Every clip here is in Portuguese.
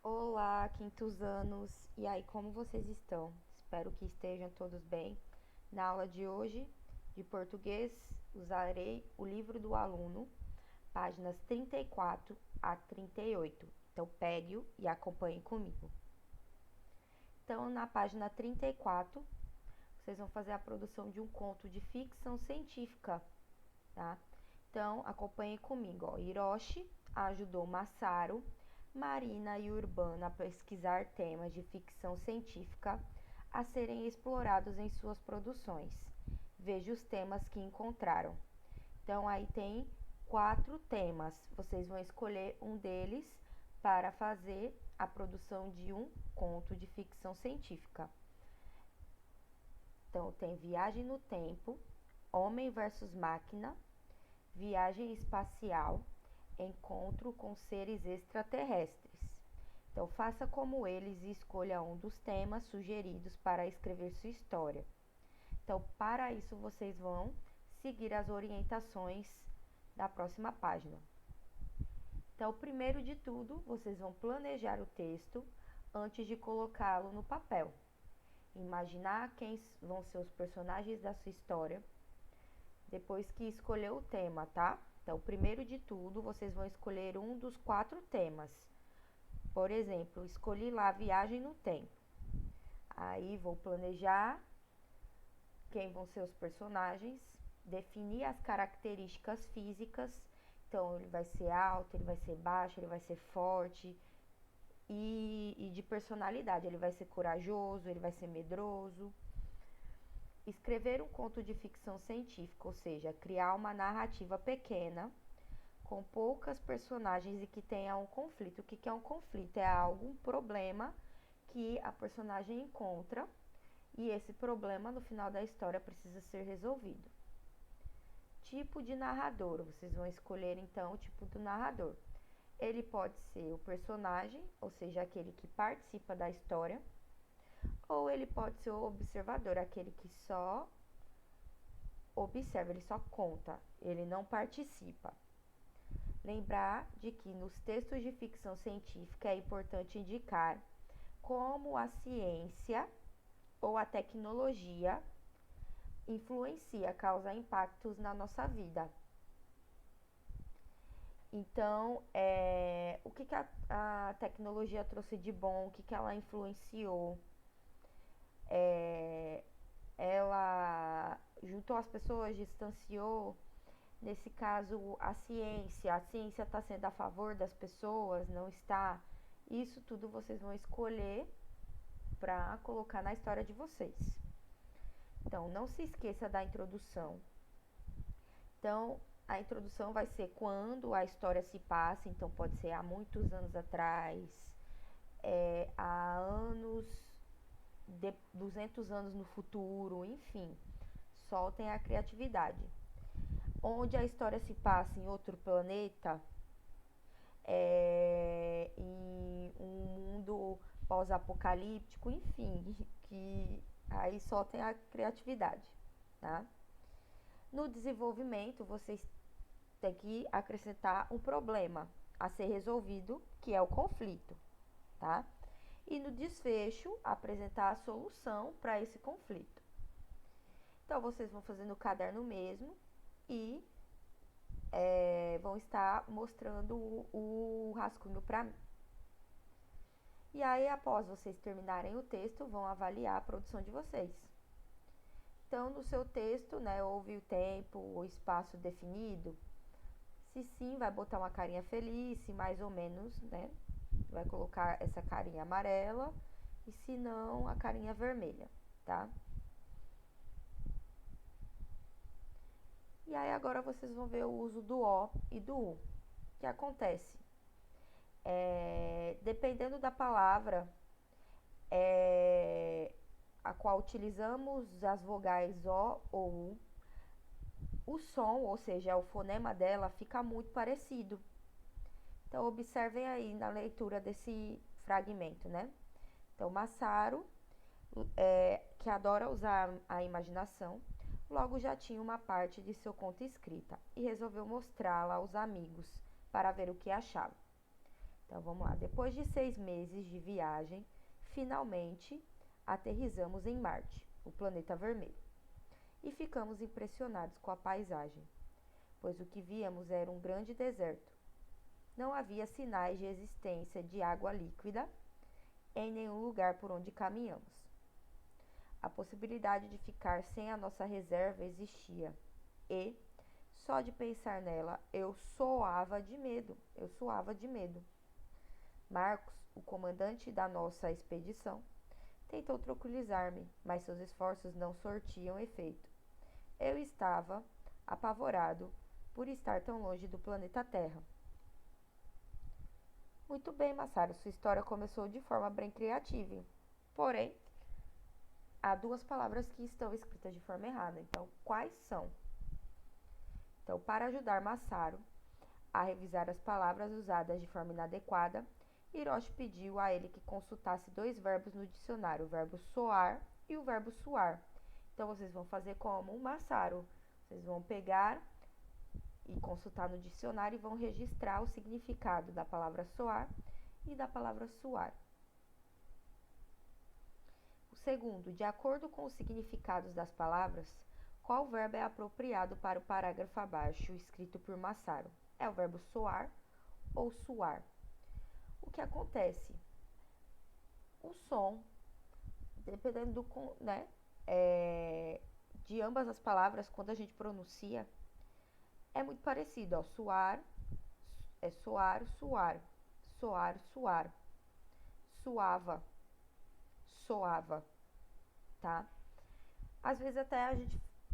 Olá, quintos anos! E aí, como vocês estão? Espero que estejam todos bem. Na aula de hoje, de português, usarei o livro do aluno, páginas 34 a 38. Então, pegue-o e acompanhe comigo. Então, na página 34, vocês vão fazer a produção de um conto de ficção científica, tá? Então, acompanhe comigo, ó. Hiroshi ajudou Masaru, Marina e Urbana a pesquisar temas de ficção científica a serem explorados em suas produções. Veja os temas que encontraram. Então, aí tem 4 temas. Vocês vão escolher um deles para fazer a produção de um conto de ficção científica. Então, tem viagem no tempo, homem versus máquina, viagem espacial, encontro com seres extraterrestres. Então, faça como eles e escolha um dos temas sugeridos para escrever sua história. Então, para isso, vocês vão seguir as orientações da próxima página. Então, primeiro de tudo, vocês vão planejar o texto antes de colocá-lo no papel. Imaginar quem vão ser os personagens da sua história, depois que escolher o tema, tá? Então, primeiro de tudo, vocês vão escolher um dos 4 temas. Por exemplo, escolhi lá viagem no tempo. Aí vou planejar quem vão ser os personagens, definir as características físicas. Então, ele vai ser alto, ele vai ser baixo, ele vai ser forte. E de personalidade, ele vai ser corajoso, ele vai ser medroso. Escrever um conto de ficção científica, ou seja, criar uma narrativa pequena, com poucas personagens e que tenha um conflito. O que é um conflito? É algum problema que a personagem encontra e esse problema no final da história precisa ser resolvido. Tipo de narrador, vocês vão escolher então o tipo do narrador. Ele pode ser o personagem, ou seja, aquele que participa da história, ou ele pode ser o observador, aquele que só observa, ele só conta, ele não participa. Lembrar de que nos textos de ficção científica é importante indicar como a ciência ou a tecnologia influencia, causa impactos na nossa vida. Então, o que a tecnologia trouxe de bom, o que ela influenciou? Ela juntou as pessoas, distanciou. Nesse caso, a ciência está sendo a favor das pessoas, não está? Isso tudo vocês vão escolher para colocar na história de vocês. Então, não se esqueça da introdução. Então, a introdução vai ser quando a história se passa, então pode ser há muitos anos atrás, há anos, 200 anos no futuro, enfim. Soltem a criatividade. Onde a história se passa em outro planeta, em um mundo pós-apocalíptico, enfim, que aí soltem a criatividade, tá? No desenvolvimento, vocês têm que acrescentar um problema a ser resolvido, que é o conflito, tá? E no desfecho, apresentar a solução para esse conflito. Então, vocês vão fazer no caderno mesmo e vão estar mostrando o rascunho para mim. E aí, após vocês terminarem o texto, vão avaliar a produção de vocês. Então, no seu texto, né, houve o tempo, o espaço definido. Se sim, vai botar uma carinha feliz, se mais ou menos, né, vai colocar essa carinha amarela. E se não, a carinha vermelha, tá? E aí, agora vocês vão ver o uso do O e do U. O que acontece? Dependendo da palavra a qual utilizamos as vogais O ou U, o som, ou seja, o fonema dela, fica muito parecido. Então, observem aí na leitura desse fragmento, né? Então, Masaru, que adora usar a imaginação, logo já tinha uma parte de seu conto escrita e resolveu mostrá-la aos amigos para ver o que achavam. Então vamos lá. Depois de 6 meses de viagem, finalmente aterrissamos em Marte, o planeta vermelho, e ficamos impressionados com a paisagem, pois o que víamos era um grande deserto. Não havia sinais de existência de água líquida em nenhum lugar por onde caminhamos. A possibilidade de ficar sem a nossa reserva existia e, só de pensar nela, eu suava de medo. Marcos, o comandante da nossa expedição, tentou tranquilizar-me, mas seus esforços não sortiam efeito. Eu estava apavorado por estar tão longe do planeta Terra. Muito bem, Massaro, sua história começou de forma bem criativa. Porém, há 2 palavras que estão escritas de forma errada. Então, quais são? Então, para ajudar Massaro a revisar as palavras usadas de forma inadequada, Hiroshi pediu a ele que consultasse 2 verbos no dicionário, o verbo soar e o verbo suar. Então, vocês vão fazer como o Massaro. Vocês vão pegar e consultar no dicionário e vão registrar o significado da palavra soar e da palavra suar. O segundo, de acordo com os significados das palavras, qual verbo é apropriado para o parágrafo abaixo, escrito por Massaro? É o verbo soar ou suar? O que acontece? O som, dependendo de ambas as palavras, quando a gente pronuncia, é muito parecido. Ó. Suar é soar, suar. Soar, suar. Suava, soava, tá? Às vezes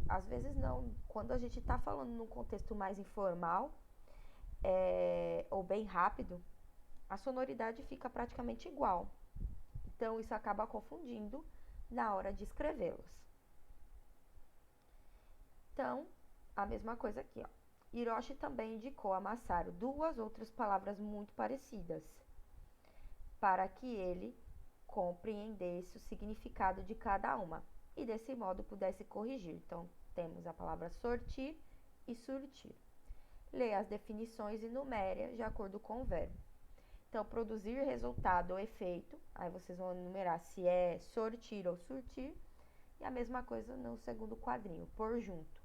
às vezes não, quando a gente tá falando num contexto mais informal, ou bem rápido, a sonoridade fica praticamente igual. Então, isso acaba confundindo na hora de escrevê-los. Então, a mesma coisa aqui, ó. Hiroshi também indicou a Massaro 2 outras palavras muito parecidas, para que ele compreendesse o significado de cada uma e desse modo pudesse corrigir. Então, temos a palavra sortir e surtir. Leia as definições e numere de acordo com o verbo. Então, produzir resultado ou efeito, aí vocês vão enumerar se é sortir ou surtir, e a mesma coisa no segundo quadrinho, pôr junto,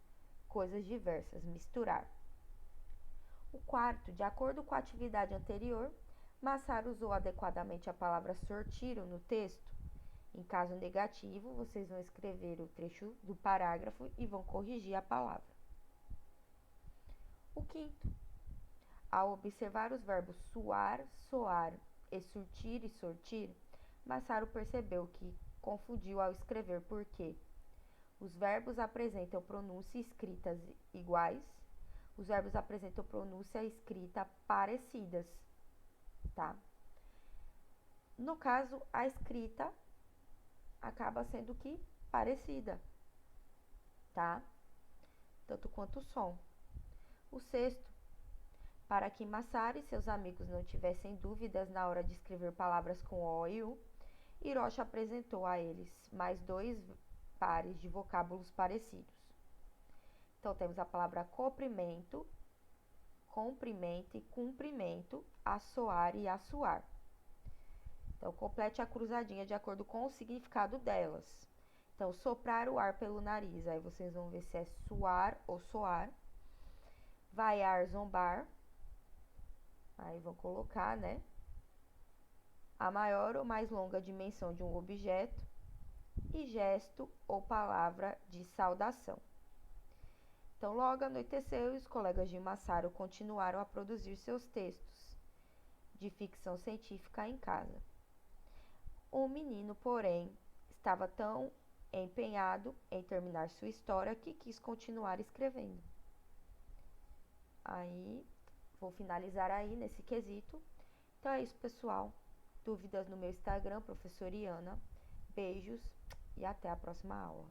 coisas diversas, misturar. O quarto, de acordo com a atividade anterior, Massaro usou adequadamente a palavra sortiro no texto. Em caso negativo, vocês vão escrever o trecho do parágrafo e vão corrigir a palavra. O quinto, ao observar os verbos suar, soar e sortir, Massaro percebeu que confundiu ao escrever porque os verbos apresentam pronúncia e escritas iguais, os verbos apresentam pronúncia e escrita parecidas, tá? No caso, a escrita acaba sendo que parecida, tá? Tanto quanto o som. O sexto, para que Massaro e seus amigos não tivessem dúvidas na hora de escrever palavras com O e U, Hiroshi apresentou a eles mais 2 pares de vocábulos parecidos. Então, temos a palavra comprimento e cumprimento, assoar e assoar. Então, complete a cruzadinha de acordo com o significado delas. Então, soprar o ar pelo nariz, aí vocês vão ver se é suar ou soar. Vaiar, zombar. Aí vão colocar, né? A maior ou mais longa dimensão de um objeto. E gesto ou palavra de saudação. Então, logo anoiteceu e os colegas de Massaro continuaram a produzir seus textos de ficção científica em casa. O menino, porém, estava tão empenhado em terminar sua história que quis continuar escrevendo. Aí, vou finalizar aí nesse quesito. Então é isso, pessoal. Dúvidas no meu Instagram, professora Iana. Beijos e até a próxima aula.